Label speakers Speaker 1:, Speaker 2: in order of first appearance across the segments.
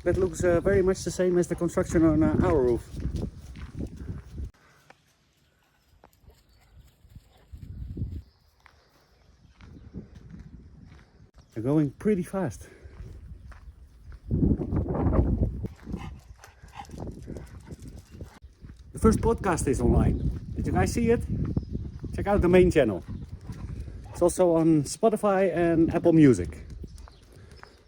Speaker 1: that looks very much the same as the construction on our roof. They're going pretty fast. The first podcast is online. Did you guys see it? Check out the main channel. It's also on Spotify and Apple Music.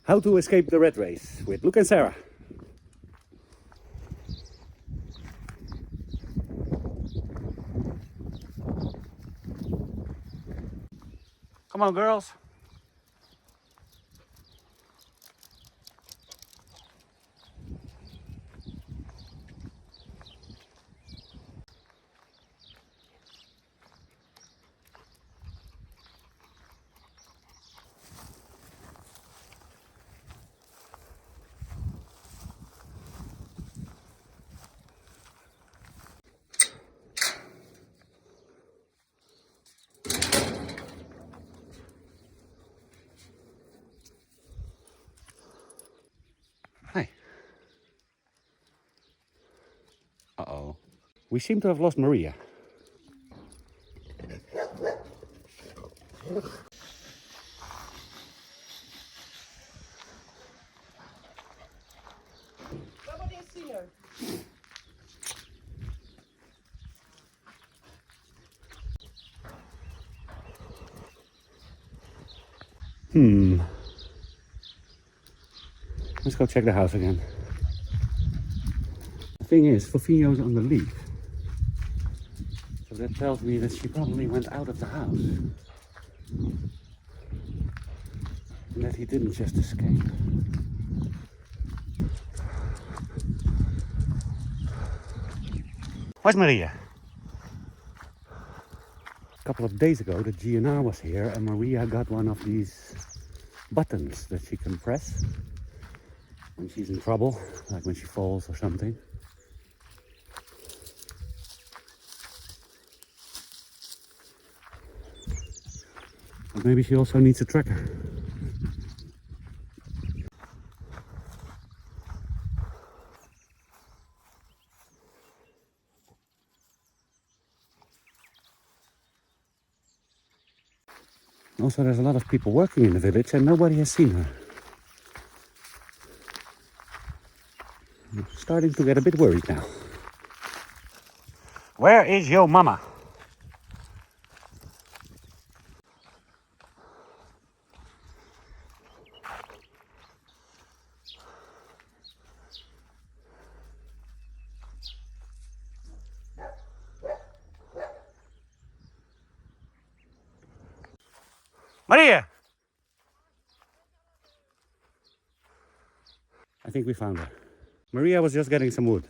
Speaker 1: How to Escape the Rat Race with Luke and Sarah. Come on, girls. Hi. Uh-oh. We seem to have lost Maria.
Speaker 2: Nobody's seen her.
Speaker 1: Let's go check the house again. The thing is, Fofino's on the lead. So that tells me that she probably went out of the house. And that he didn't just escape. Where's Maria? A couple of days ago, the GNR was here and Maria got one of these buttons that she can press when she's in trouble, like when she falls or something. But maybe she also needs a tracker. Also, there's a lot of people working in the village and nobody has seen her. I'm starting to get a bit worried now. Where is your mama? Maria! I think we found her. Maria was just getting some wood.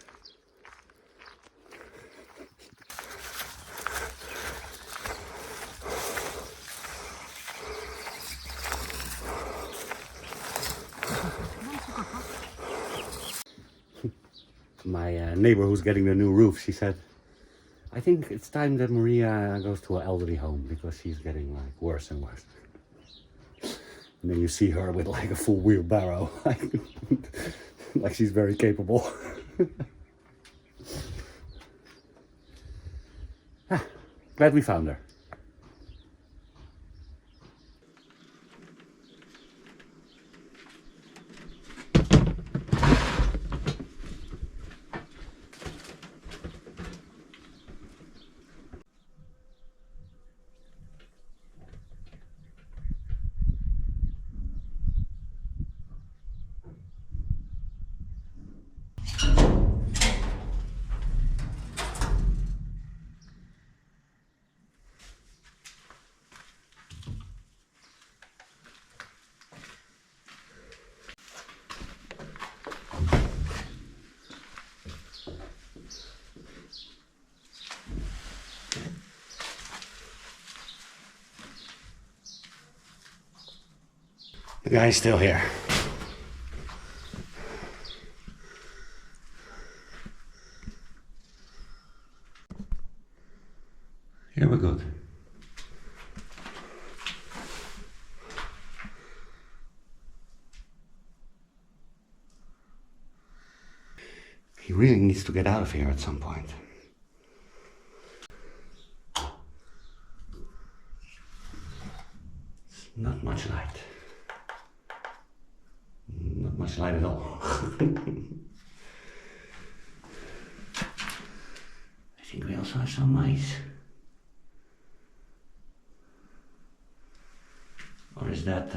Speaker 1: My neighbor who's getting the new roof, she said, I think it's time that Maria goes to an elderly home because she's getting like worse and worse. And then you see her with like a full wheelbarrow, like she's very capable. Glad we found her. The guy's still here. Here we're good. He really needs to get out of here at some point. Not much light. Not much light at all. I think we also have some mice. Or is that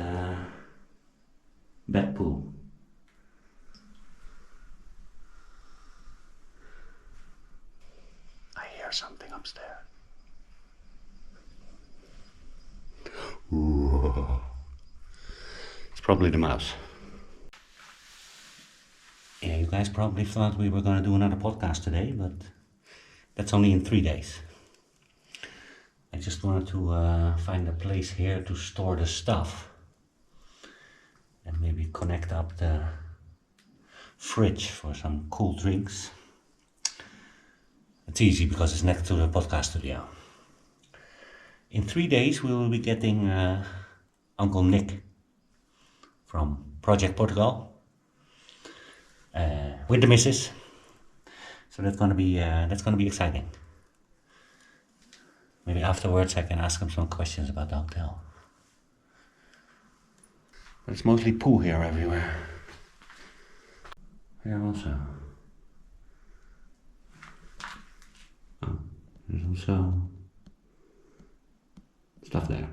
Speaker 1: bat poo? I hear something upstairs. Ooh. It's probably the mouse. Yeah, you guys probably thought we were going to do another podcast today, but that's only in 3 days. I just wanted to find a place here to store the stuff and maybe connect up the fridge for some cool drinks. It's easy because it's next to the podcast studio. In 3 days we will be getting Uncle Nick from Project Portugal with the missus. So that's gonna be exciting. Maybe afterwards I can ask him some questions about the hotel. But it's mostly poo here everywhere. Here also. Oh, there's also stuff there.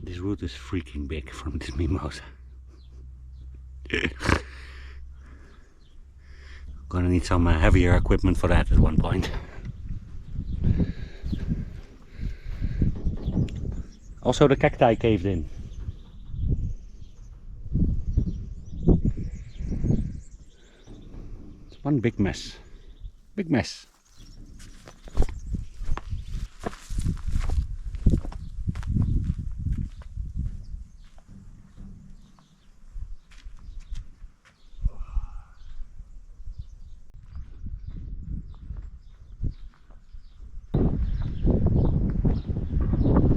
Speaker 1: This root is freaking big from this mimosa. Gonna need some heavier equipment for that at one point. Also the cacti caved in. It's one big mess. Big mess.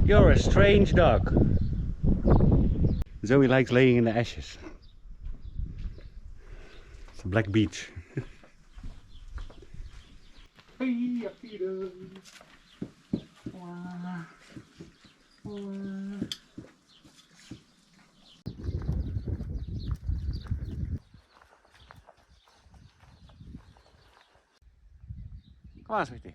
Speaker 1: You're a strange dog. Zoe likes laying in the ashes. It's a black beach. Hey, Peter. Come on, sweetie.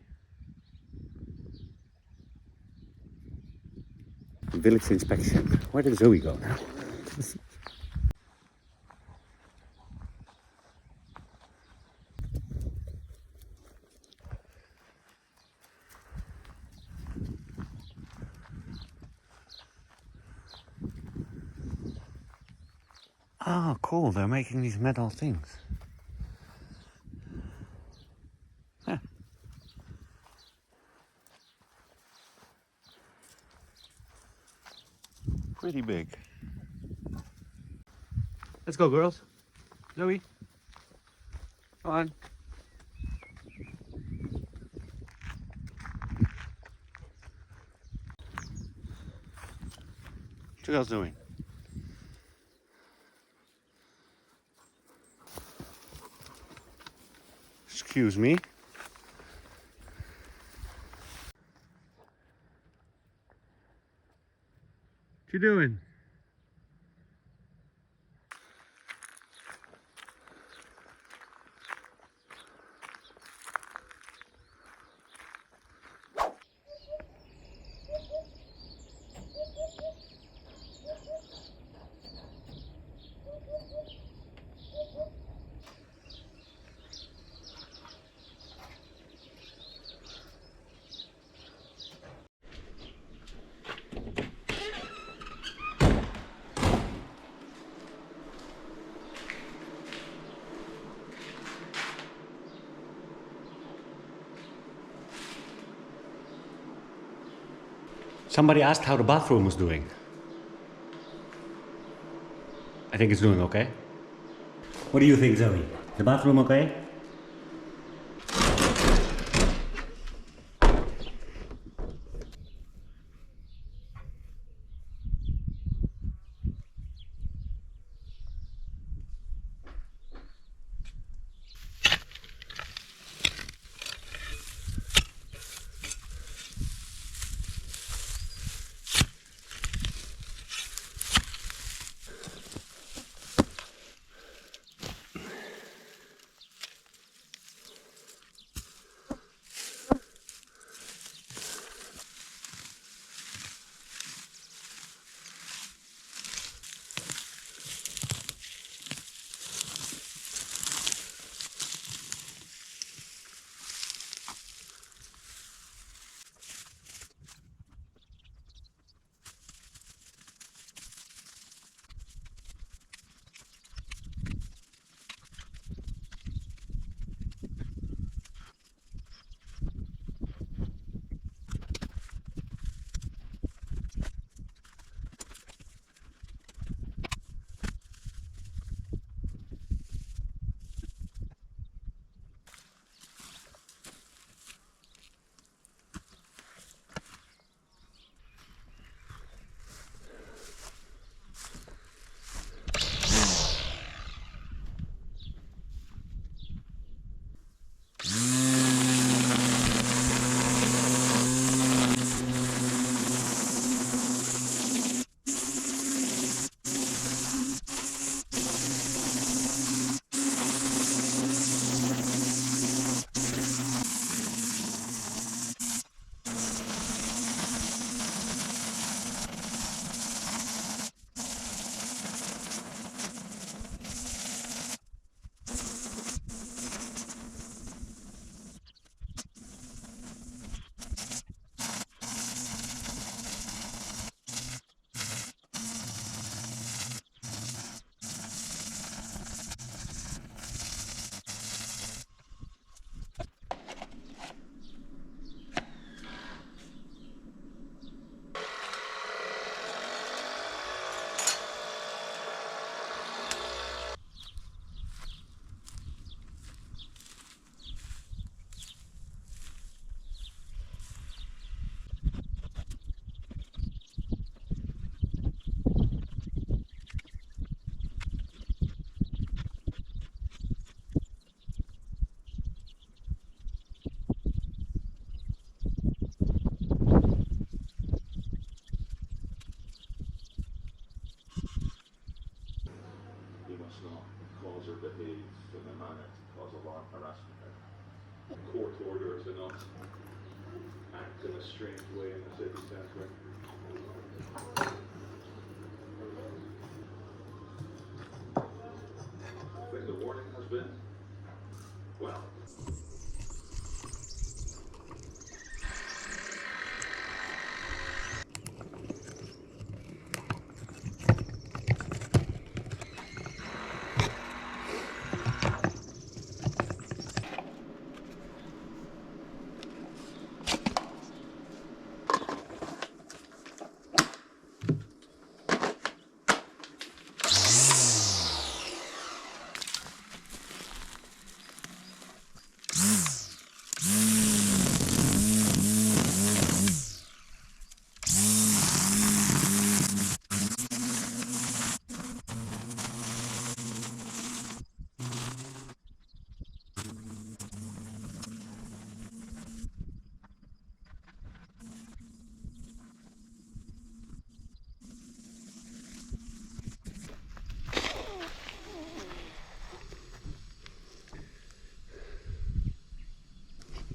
Speaker 1: Village inspection. Where did Zoe go now? Oh, cool. They're making these metal things. Huh. Pretty big. Let's go, girls. Zoe. Come on. What you guys doing? Excuse me. What you doing? Somebody asked how the bathroom was doing. I think it's doing okay. What do you think, Zoe? The bathroom okay?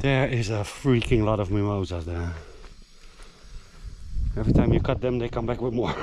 Speaker 1: There is a freaking lot of mimosas there. Every time you cut them, they come back with more.